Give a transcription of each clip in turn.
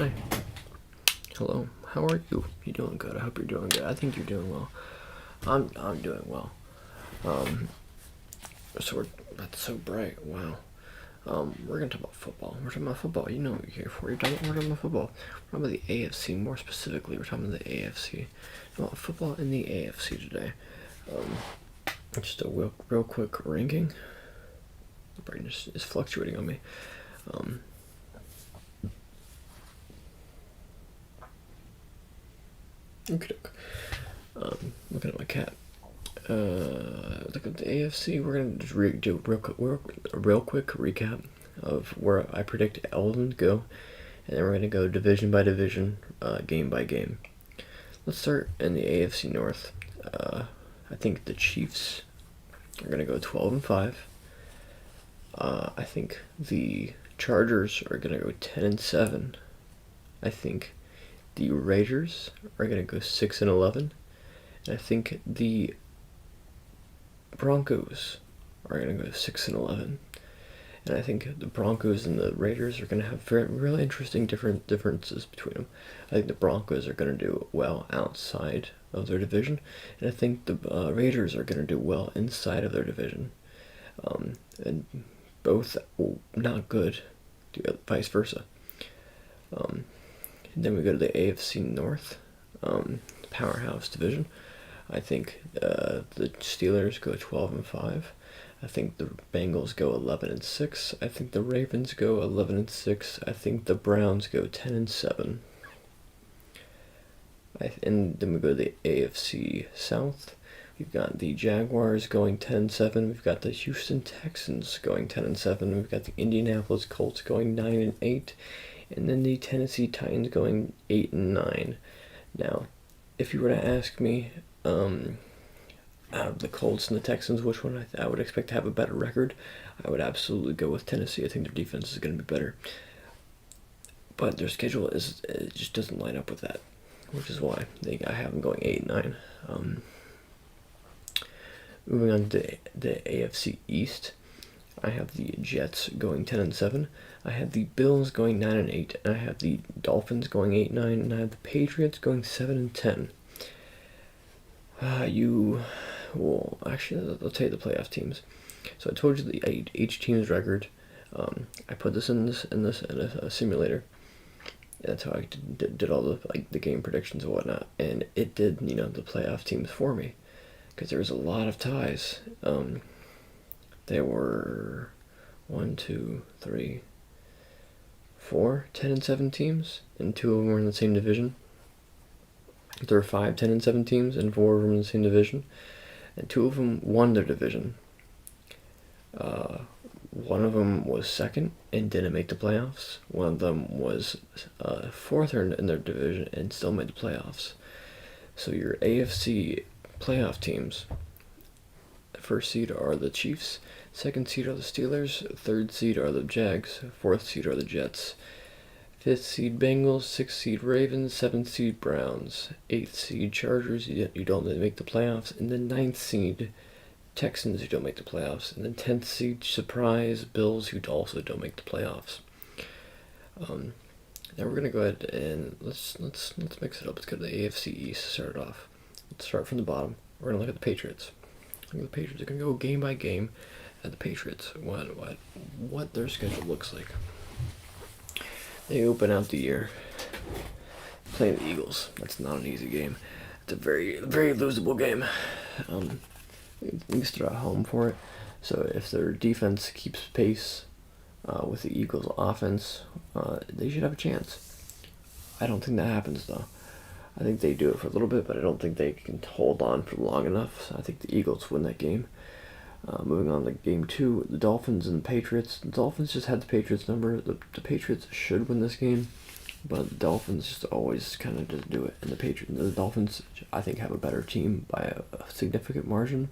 Hi. Hello. How are you? You doing good? I hope you're doing good. I think you're doing well. I'm doing well. That's so bright. Wow. We're gonna talk about football. We're talking about football. You know what you're here for. We're talking about football. We're talking about the AFC. More specifically, we're talking about the AFC. About football in the AFC today. Just a real quick ranking. The brightness is fluctuating on me. Okay. Looking at my cat. Look at the AFC. We're gonna just do a real quick recap of where I predict Elden go, and then we're gonna go division by division, game by game. Let's start in the AFC North. I think the Chiefs are gonna go 12-5. I think the Chargers are gonna go 10-7. I think the Raiders are gonna go 6-11. And I think the Broncos are going to go 6-11, and I think the Broncos and the Raiders are going to have really interesting differences between them. I think the Broncos are going to do well outside of their division, and I think the Raiders are going to do well inside of their division, and both not good, vice versa. Then we go to the AFC North, powerhouse division. I think the Steelers go 12-5. I think the Bengals go 11-6. I think the Ravens go 11-6. I think the Browns go 10-7. And then we go to the AFC South. We've got the Jaguars going 10-7. We've got the Houston Texans going 10-7. We've got the Indianapolis Colts going 9-8, and then the Tennessee Titans going 8-9. Now, if you were to ask me, out of the Colts and the Texans, which one I would expect to have a better record, I would absolutely go with Tennessee. I think their defense is going to be better, but their schedule it just doesn't line up with that, which is why I have them going 8-9. Moving on to the AFC East, I have the Jets going 10-7. I have the Bills going 9-8, and I have the Dolphins going 8-9, and I have the Patriots going 7-10. Actually, I'll tell you the playoff teams. So I told you each team's record. I put this in a simulator. That's how I did all the game predictions and whatnot, and it did the playoff teams for me, because there was a lot of ties. There were 1, 2, 3, 4 10-7 teams, and 2 of them were in the same division. There were 5 10-7 teams, and 4 of them in the same division, and 2 of them won their division. One of them was second and didn't make the playoffs. One of them was fourth in their division and still made the playoffs. So your AFC playoff teams, the first seed are the Chiefs, second seed are the Steelers, third seed are the Jags, fourth seed are the Jets, 5th seed Bengals, 6th seed Ravens, 7th seed Browns, 8th seed Chargers, you don't make the playoffs, and then 9th seed Texans, who don't make the playoffs, and then 10th seed surprise Bills, who also don't make the playoffs. Now we're gonna go ahead and let's mix it up. Let's go to the AFC East to start it off. Let's start from the bottom. We're gonna look at the Patriots. The Patriots are gonna go game by game at the Patriots. What their schedule looks like. They open out the year playing the Eagles. That's not an easy game. It's a very, very losable game. At least they're at home for it. So if their defense keeps pace with the Eagles' offense, they should have a chance. I don't think that happens, though. I think they do it for a little bit, but I don't think they can hold on for long enough. So I think the Eagles win that game. Moving on to game 2, the Dolphins and the Patriots. The Dolphins just had the Patriots number. The Patriots should win this game, but the Dolphins just always kind of just do it. And the Dolphins, I think, have a better team by a significant margin.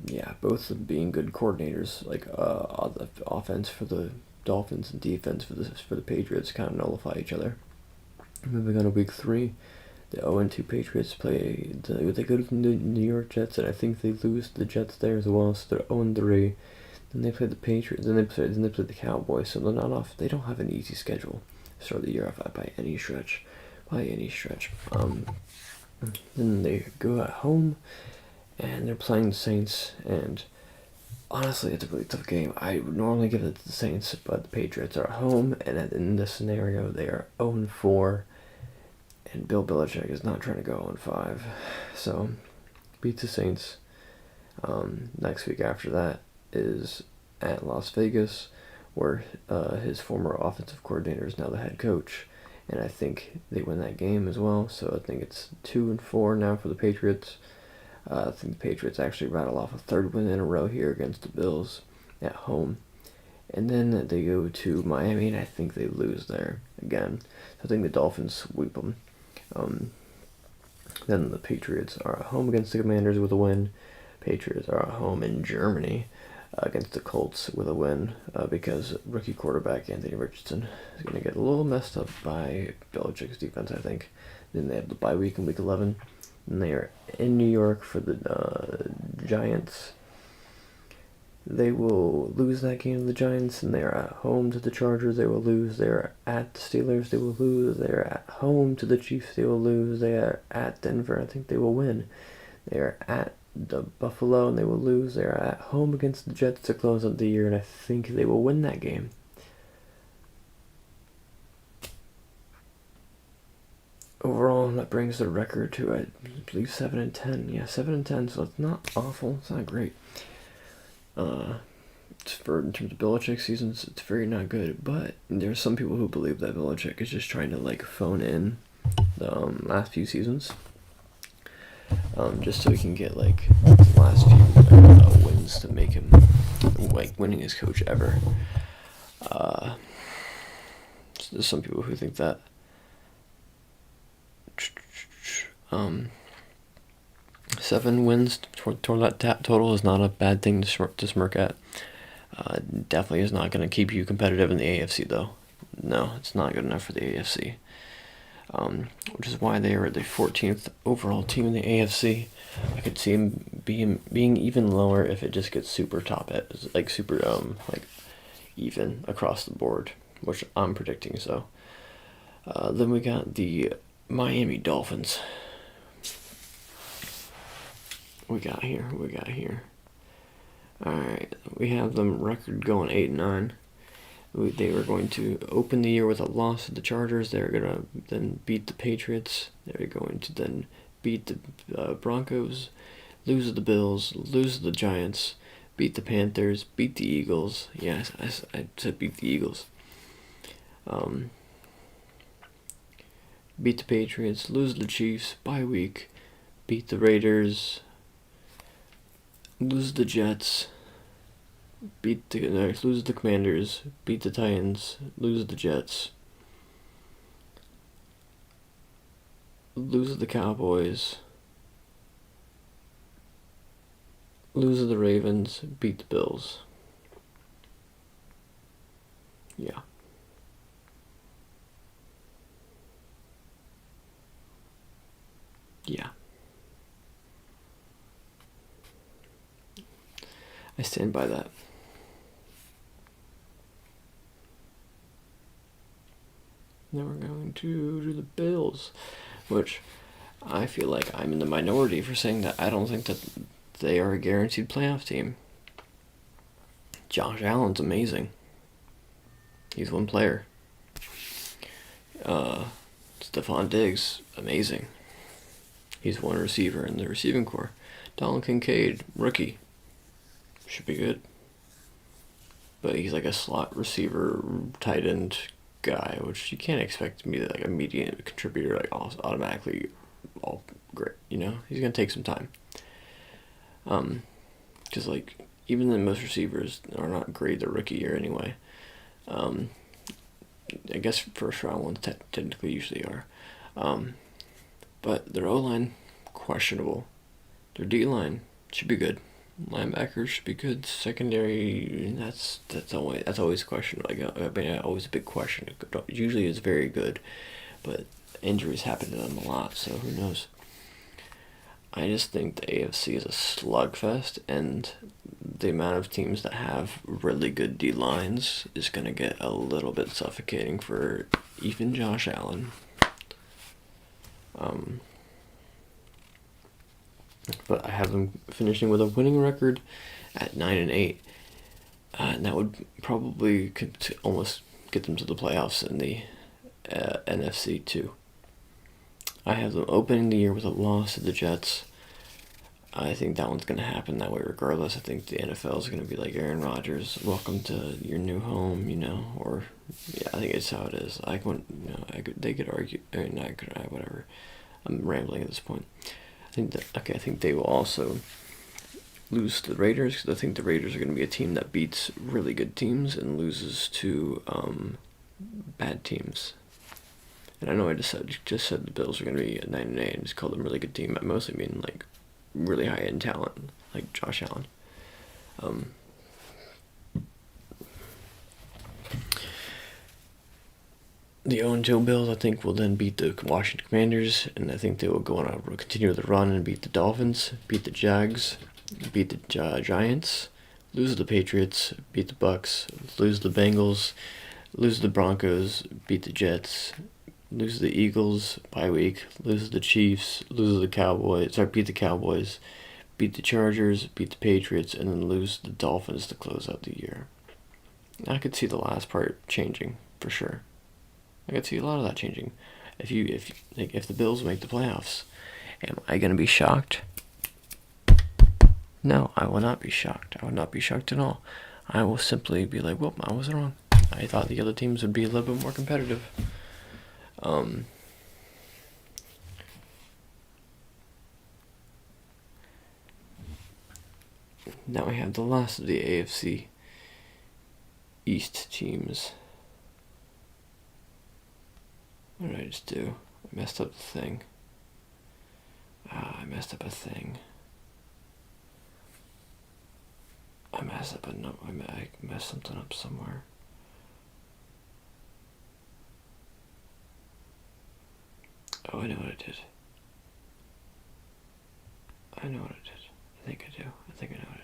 Yeah, both of being good coordinators, like the offense for the Dolphins and defense for the Patriots kind of nullify each other. Moving on to week 3, the 0-2 Patriots they go to the New York Jets, and I think they lose the Jets there as well, so they're 0-3. Then they play the Patriots. Then they play the Cowboys. So they're not off. They don't have an easy schedule to start the year off by any stretch. Then they go at home, and they're playing the Saints. And honestly, it's a really tough game. I would normally give it to the Saints, but the Patriots are at home, and in this scenario, they are 0-4, and Bill Belichick is not trying to go 0-5. So, beats the Saints. Next week after that is at Las Vegas, where his former offensive coordinator is now the head coach, and I think they win that game as well. So I think it's 2-4 now for the Patriots. I think the Patriots actually rattle off a third win in a row here against the Bills at home. And then they go to Miami, and I think they lose there again. So I think the Dolphins sweep them. Then the Patriots are at home against the Commanders with a win. Patriots are at home in Germany against the Colts with a win because rookie quarterback Anthony Richardson is going to get a little messed up by Belichick's defense, I think. Then they have the bye week in week 11. And they are in New York for the Giants. They will lose that game to the Giants, and they are at home to the Chargers. They will lose. They are at the Steelers. They will lose. They are at home to the Chiefs. They will lose. They are at Denver. I think they will win. They are at the Buffalo, and they will lose. They are at home against the Jets to close out the year, and I think they will win that game. Overall, that brings the record to, I believe, 7-10. Yeah, 7-10. So it's not awful. It's not great. In terms of Belichick seasons, it's very not good. But there's some people who believe that Belichick is just trying to phone in the last few seasons, just so he can get the last few wins to make him winningest coach ever. So there's some people who think that. 7 wins toward that total is not a bad thing to smirk at. Definitely is not going to keep you competitive in the AFC, though. No, it's not good enough for the AFC. Which is why they are the 14th overall team in the AFC. I could see them being even lower if it just gets super even across the board, which I'm predicting. So then we got the Miami Dolphins. We got here. Alright, we have them record going 8-9. They were going to open the year with a loss to the Chargers. They're going to then beat the Patriots. They're going to then beat the Broncos, lose to the Bills, lose to the Giants, beat the Panthers, beat the Eagles. Yes, I said beat the Eagles. Beat the Patriots, lose to the Chiefs, bye week, beat the Raiders, lose the Jets, lose the Commanders, beat the Titans, lose the Jets, lose the Cowboys, lose the Ravens, beat the Bills. Yeah. Yeah. I stand by that. Now we're going to do the Bills, which I feel like I'm in the minority for saying that. I don't think that they are a guaranteed playoff team. Josh Allen's amazing. He's one player. Stephon Diggs, amazing. He's one receiver in the receiving corps. Dalton Kincaid, rookie. Should be good. But he's like a slot receiver, tight end guy, which you can't expect to be like a median contributor, automatically all great, He's going to take some time. Because, even then most receivers are not great their rookie year anyway. I guess first round ones technically usually are. But their O-line, questionable. Their D-line should be good. Linebackers should be good. Secondary, that's always a question. Always a big question. Usually it's very good, but injuries happen to them a lot, so who knows. I just think the AFC is a slugfest, and the amount of teams that have really good D lines is going to get a little bit suffocating for even Josh Allen. But I have them finishing with a winning record at 9-8, and that would probably almost get them to the playoffs in the NFC too. I have them opening the year with a loss to the Jets. I think that one's going to happen that way regardless. I think the NFL is going to be like Aaron Rodgers, welcome to your new home, or yeah, I think it's how it is. They could argue, whatever. I'm rambling at this point. I think they will also lose to the Raiders because I think the Raiders are going to be a team that beats really good teams and loses to bad teams. And I know I just said the Bills are going to be at 9-8 and just called them a really good team. I mostly mean like really high end talent, like Josh Allen. The 0-2 Bills, I think, will then beat the Washington Commanders, and I think they will continue the run and beat the Dolphins, beat the Jags, beat the Giants, lose the Patriots, beat the Bucks, lose the Bengals, lose the Broncos, beat the Jets, lose the Eagles bye week, lose the Chiefs, beat the Cowboys, beat the Chargers, beat the Patriots, and then lose the Dolphins to close out the year. I could see the last part changing for sure. I could see a lot of that changing. If the Bills make the playoffs, am I gonna be shocked? No, I will not be shocked. I would not be shocked at all. I will simply be like, well, I was wrong. I thought the other teams would be a little bit more competitive. Now we have the last of the AFC East teams. What did I just do? I messed up the thing. I messed up a thing. I messed something up somewhere. Oh, I know what I did. I think I do. I think I know what I did.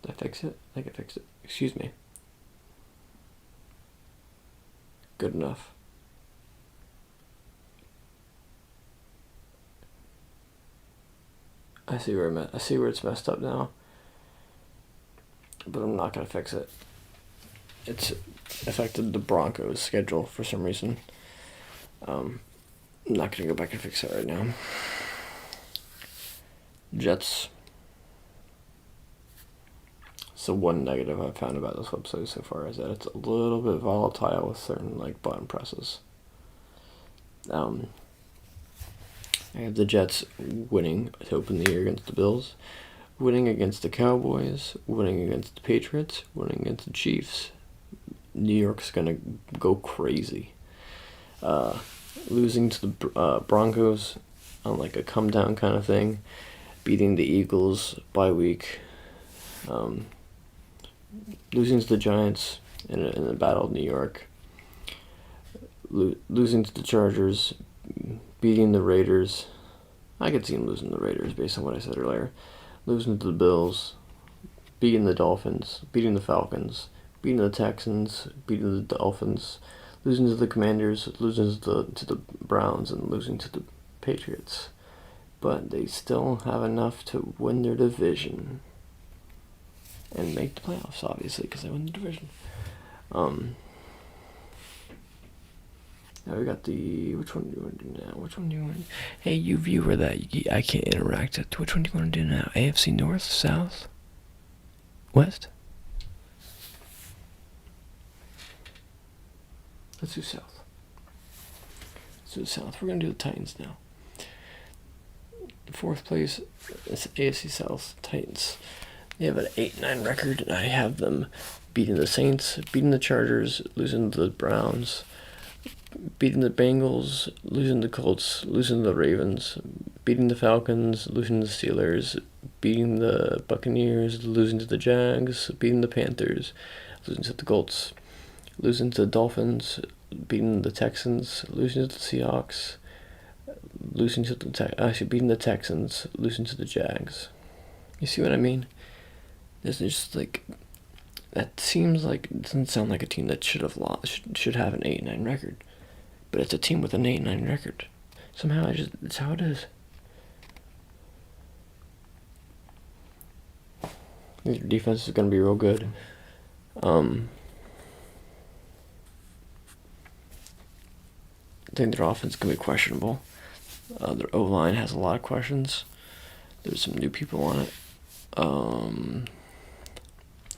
Did I fix it? I think I fixed it. Excuse me. Good enough. I see where it's messed up now. But I'm not gonna fix it. It's affected the Broncos' schedule for some reason. I'm not gonna go back and fix it right now. Jets. So one negative I've found about this website so far is that it's a little bit volatile with certain button presses. I have the Jets winning to open the year against the Bills, winning against the Cowboys, winning against the Patriots, winning against the Chiefs. New York's gonna go crazy. Losing to the Broncos on a come down kind of thing, beating the Eagles bye week. Losing to the Giants in a battle of New York. Losing to the Chargers, beating the Raiders. I could see him losing to the Raiders based on what I said earlier. Losing to the Bills, beating the Dolphins, beating the Falcons, beating the Texans, beating the Dolphins, losing to the Commanders, losing to the Browns, and losing to the Patriots. But they still have enough to win their division. And make the playoffs, obviously, because they win the division. Now we got the... Which one do you want to do now? Which one do you want? Hey, you viewer that I can't interact with. Which one do you want to do now? AFC North, South, West? Let's do South. do the South. We're gonna do the Titans now. Fourth place is AFC South Titans. They have an 8-9 record, and I have them beating the Saints, beating the Chargers, losing to the Browns, beating the Bengals, losing to the Colts, losing to the Ravens, beating the Falcons, losing to the Steelers, beating the Buccaneers, losing to the Jags, beating the Panthers, losing to the Colts, losing to the Dolphins, beating the Texans, losing to the Seahawks, losing to the beating the Texans, losing to the Jags. You see what I mean? This is just like, that seems like, it doesn't sound like a team that should have lost, should have an 8-9 record, but it's a team with an 8-9 record. Somehow it's how it is. Their defense is going to be real good. I think their offense is going to be questionable. Their O-line has a lot of questions. There's some new people on it.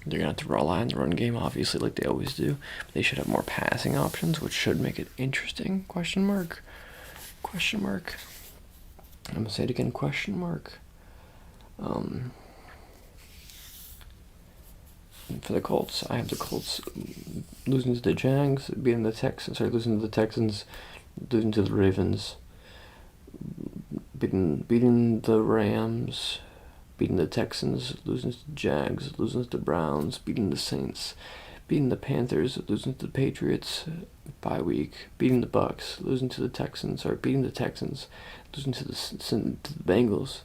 They're going to have to rely on the run game, obviously, like they always do. They should have more passing options, which should make it interesting. Question mark. I'm going to say it again, question mark. For the Colts, I have the Colts losing to the Jags, losing to the Texans, losing to the Ravens, beating the Rams, beating the Texans, losing to the Jags, losing to the Browns, beating the Saints, beating the Panthers, losing to the Patriots bye week, beating the Bucks, losing to the Texans, losing to the Bengals,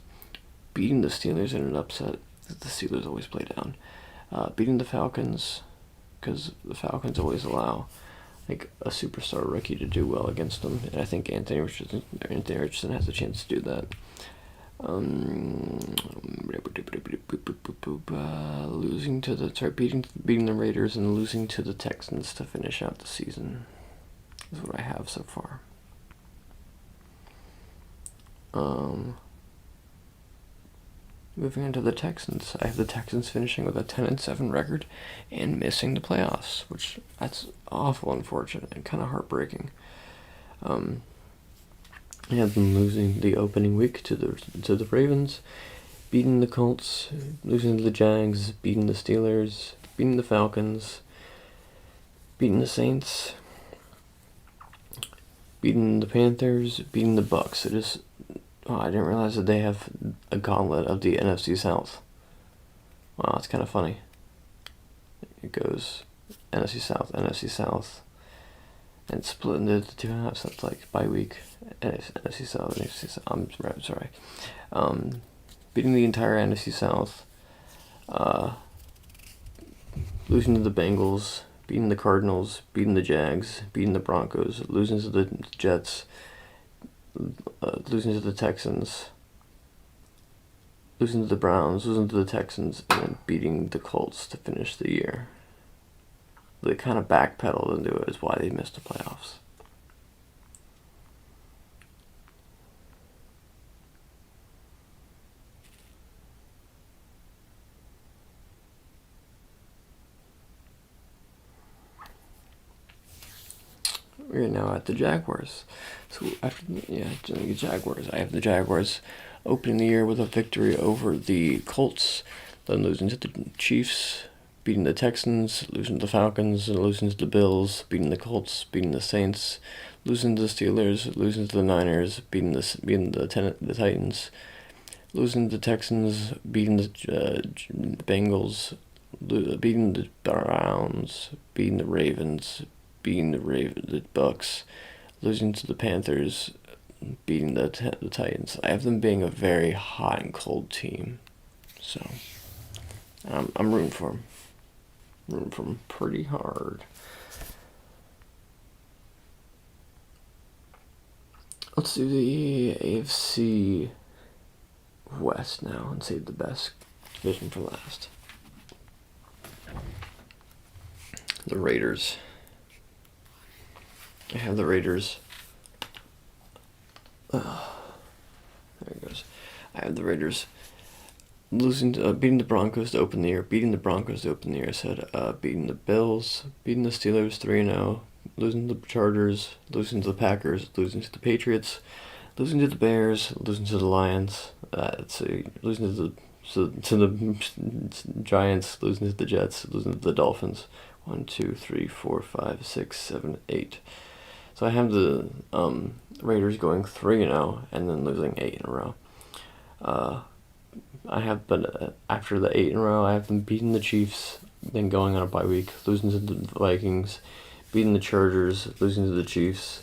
beating the Steelers in an upset. The Steelers always play down. Beating the Falcons, because the Falcons always allow like a superstar rookie to do well against them, and I think Anthony Richardson has a chance to do that. Beating the Raiders and losing to the Texans to finish out the season is what I have so far. Moving into the Texans, I have the Texans finishing with a 10-7 record and missing the playoffs, which that's awful unfortunate and kind of heartbreaking. I have them losing the opening week to the Ravens, beating the Colts, losing to the Jags, beating the Steelers, beating the Falcons, beating the Saints, beating the Panthers, beating the Bucks. I didn't realize that they have a gauntlet of the NFC South. Wow, it's kind of funny. It goes NFC South, and split into the two halves. That's like bye week. NFC South, NFC South. I'm sorry. Beating the entire NFC South. Losing to the Bengals, beating the Cardinals, beating the Jags, beating the Broncos, losing to the Jets, losing to the Texans, losing to the Browns, losing to the Texans, and then beating the Colts to finish the year. They kind of backpedaled into it, is why they missed the playoffs. We're now at the Jaguars. So the Jaguars. I have the Jaguars opening the year with a victory over the Colts, then losing to the Chiefs, beating the Texans, losing to the Falcons, losing to the Bills, beating the Colts, beating the Saints, losing to the Steelers, losing to the Niners, beating the Titans, losing to the Texans, beating the Bengals, beating the Browns, beating the Ravens, beating the Bucks, losing to the Panthers, beating the Titans. I have them being a very hot and cold team, so I'm rooting for them. Rooting for them pretty hard. Let's do the AFC West now and save the best division for last. The Raiders. I have the Raiders. There it goes. I have the Raiders beating the Broncos to open the year. I said beating the Bills, beating the Steelers 3-0, losing to the Chargers, losing to the Packers, losing to the Patriots, losing to the Bears, losing to the Lions, losing to the Giants, losing to the Jets, losing to the Dolphins. 1, 2, 3, 4, 5, 6, 7, 8. So I have the Raiders going 3-0 and then losing 8 in a row. After the 8 in a row, I have them beating the Chiefs, then going on a bye week, losing to the Vikings, beating the Chargers, losing to the Chiefs,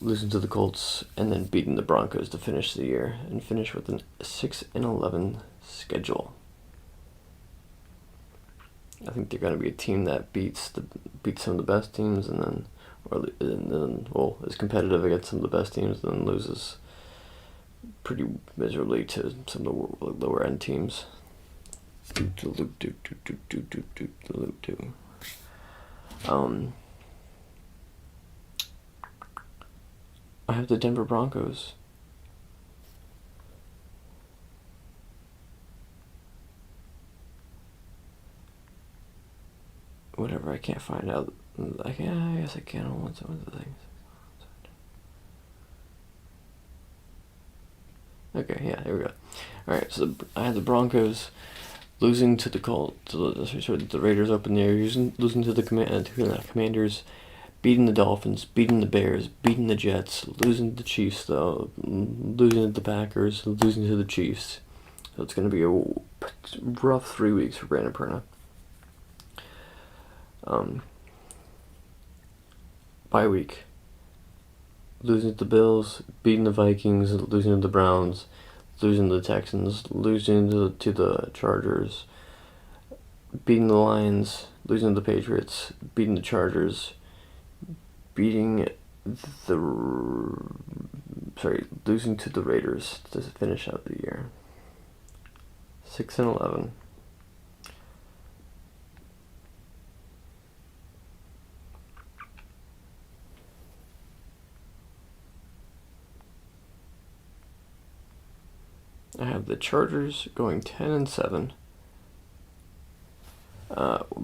losing to the Colts, and then beating the Broncos to finish the year and finish with a 6-11 schedule. I think they're going to be a team that beats some of the best teams, and then is competitive against some of the best teams, and then loses pretty miserably to some of the lower end teams. I have the Denver Broncos. Whatever, I can't find out. I guess I can on some of the things. Okay, yeah, here we go. Alright, so I had the Broncos losing to the the Raiders up in the air, losing to the Commanders, beating the Dolphins, beating the Bears, beating the Jets, losing to the Chiefs though, losing to the Packers, losing to the Chiefs. So it's going to be a rough 3 weeks for Brandon Perna. Bye week. Losing to the Bills, beating the Vikings, losing to the Browns, losing to the Texans, losing to the Chargers, beating the Lions, losing to the Patriots, beating the Chargers, losing to the Raiders to finish out the year. 6-11. I have the Chargers going 10-7,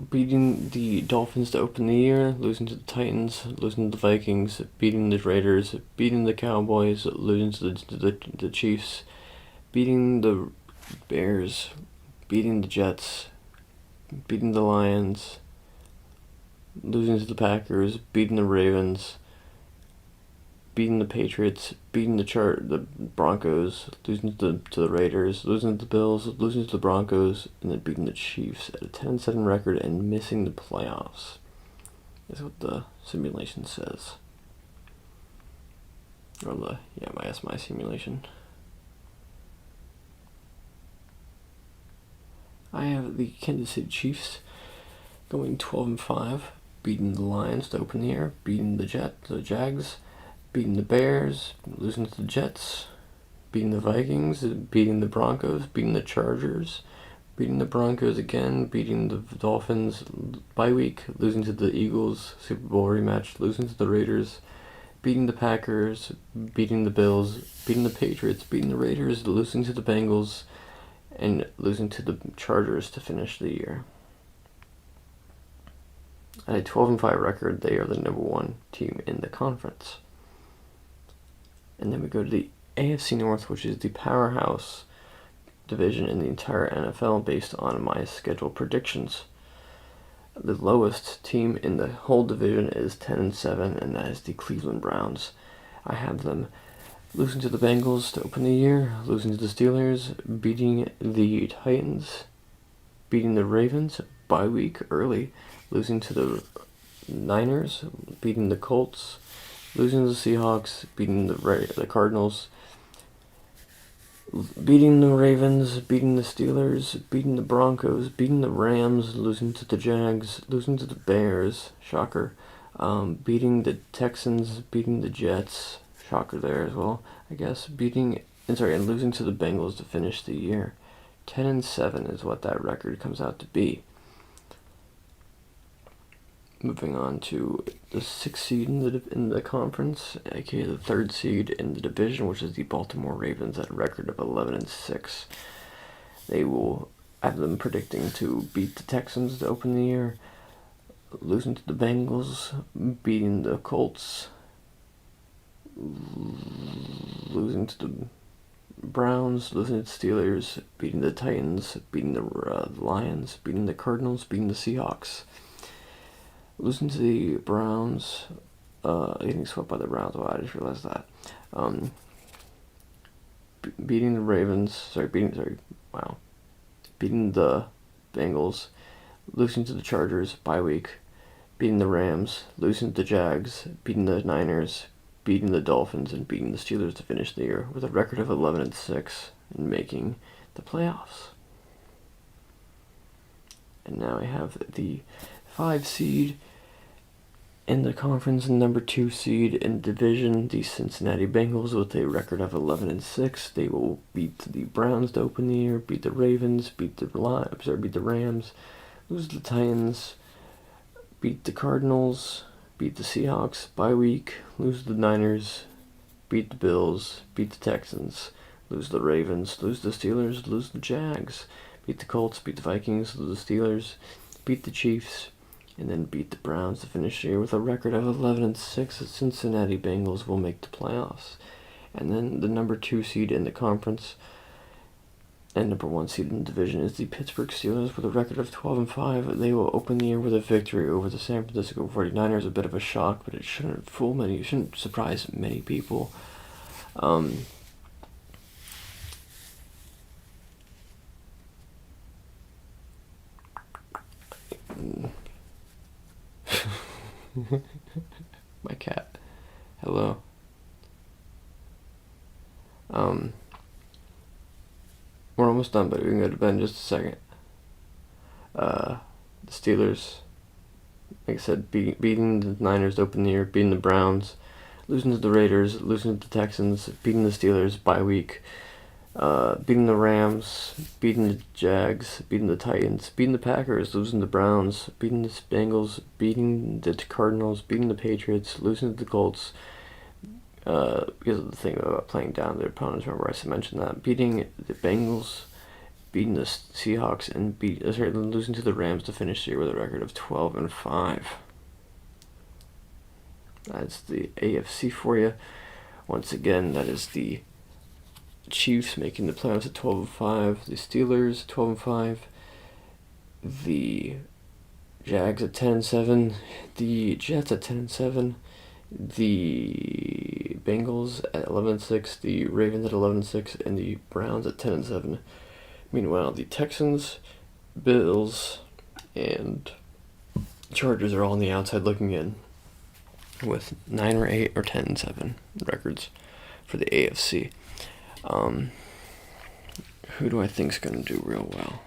beating the Dolphins to open the year, losing to the Titans, losing to the Vikings, beating the Raiders, beating the Cowboys, losing to the Chiefs, beating the Bears, beating the Jets, beating the Lions, losing to the Packers, beating the Ravens, beating the Patriots, beating the Broncos, losing to the Raiders, losing to the Bills, losing to the Broncos, and then beating the Chiefs at a 10-7 record and missing the playoffs. That's what the simulation says. Or that's my simulation. I have the Kansas City Chiefs going 12-5, beating the Lions to open the year, beating the Jags, beating the Bears, losing to the Jets, beating the Vikings, beating the Broncos, beating the Chargers, beating the Broncos again, beating the Dolphins bye week, losing to the Eagles Super Bowl rematch, losing to the Raiders, beating the Packers, beating the Bills, beating the Patriots, beating the Raiders, losing to the Bengals, and losing to the Chargers to finish the year. At a 12-5 record, they are the number 1 team in the conference. And then we go to the AFC North, which is the powerhouse division in the entire NFL based on my schedule predictions. The lowest team in the whole division is 10-7, and that is the Cleveland Browns. I have them losing to the Bengals to open the year, losing to the Steelers, beating the Titans, beating the Ravens bye week early, losing to the Niners, beating the Colts, losing to the Seahawks, beating the Cardinals, beating the Ravens, beating the Steelers, beating the Broncos, beating the Rams, losing to the Jags, losing to the Bears, shocker, beating the Texans, beating the Jets, shocker there as well, I guess, and losing to the Bengals to finish the year. 10-7 is what that record comes out to be. Moving on to the 6th seed in the conference, aka the 3rd seed in the division, which is the Baltimore Ravens at a record of 11-6. They will have them predicting to beat the Texans to open the year, losing to the Bengals, beating the Colts, losing to the Browns, losing to the Steelers, beating the Titans, beating the Lions, beating the Cardinals, beating the Seahawks, losing to the Browns, getting swept by the Browns. Wow, I just realized that. Beating the Ravens. Beating the Bengals, losing to the Chargers bye week, beating the Rams, losing to the Jags, beating the Niners, beating the Dolphins, and beating the Steelers to finish the year with a record of 11-6 and making the playoffs. And now I have the 5 seed in the conference and number 2 seed in division, the Cincinnati Bengals, with a record of 11-6. They will beat the Browns to open the year, beat the Ravens, beat the Rams, lose the Titans, beat the Cardinals, beat the Seahawks bye week, lose the Niners, beat the Bills, beat the Texans, lose the Ravens, lose the Steelers, lose the Jags, beat the Colts, beat the Vikings, lose the Steelers, beat the Chiefs, and then beat the Browns to finish the year with a record of 11-6. The Cincinnati Bengals will make the playoffs. And then the number 2 seed in the conference and number 1 seed in the division is the Pittsburgh Steelers with a record of 12-5. They will open the year with a victory over the San Francisco 49ers. A bit of a shock, but it shouldn't surprise many people. My cat. Hello. We're almost done, but we can go to bed in just a second. The Steelers, like I said, beating the Niners to open the year, beating the Browns, losing to the Raiders, losing to the Texans, beating the Steelers bye week, beating the Rams, beating the Jags, beating the Titans, beating the Packers, losing to the Browns, beating the Bengals, beating the Cardinals, beating the Patriots, losing to the Colts, because of the thing about playing down their opponents. Remember I mentioned that. Beating the Bengals, beating the Seahawks, and losing to the Rams to finish the year with a record of 12-5. That's the AFC for you. Once again, that is the Chiefs making the playoffs at 12-5, the Steelers 12-5, the Jags at 10-7, the Jets at 10-7, the Bengals at 11-6, the Ravens at 11-6, and the Browns at 10-7. Meanwhile, the Texans, Bills, and Chargers are all on the outside looking in, with 9 or 8 or 10-7 records for the AFC. Who do I think is going to do real well?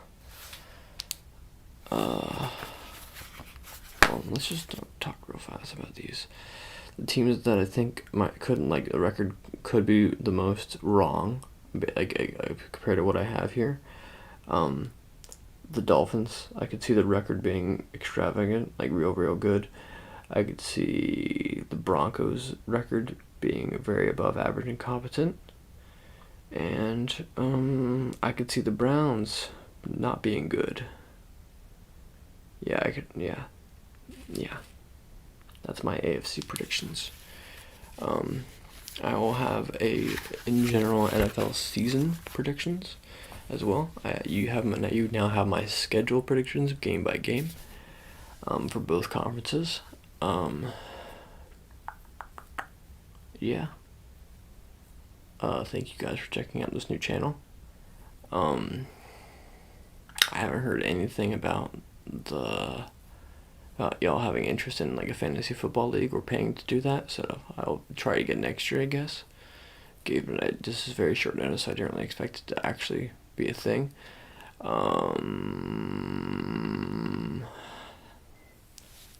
Let's just talk real fast about these. The teams that I think the record could be the most wrong, compared to what I have here. The Dolphins, I could see the record being extravagant, like real good. I could see the Broncos' record being very above average and competent. And I could see the Browns not being good. Yeah. That's my AFC predictions. I will have in general NFL season predictions as well. You now have my schedule predictions game by game for both conferences. Yeah. Thank you guys for checking out this new channel. I haven't heard anything about y'all having interest in like a fantasy football league or paying to do that, so I'll try again next year, I guess. This is very short notice, so I didn't really expect it to actually be a thing.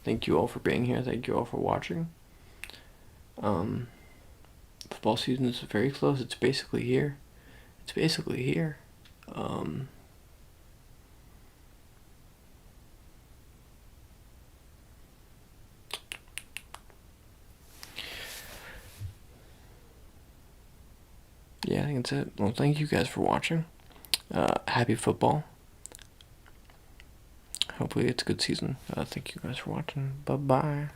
Thank you all for being here. Thank you all for watching. Football season is very close. It's basically here. Yeah, I think that's it. Well, thank you guys for watching. Happy football. hopefully it's a good season. Thank you guys for watching. Bye bye.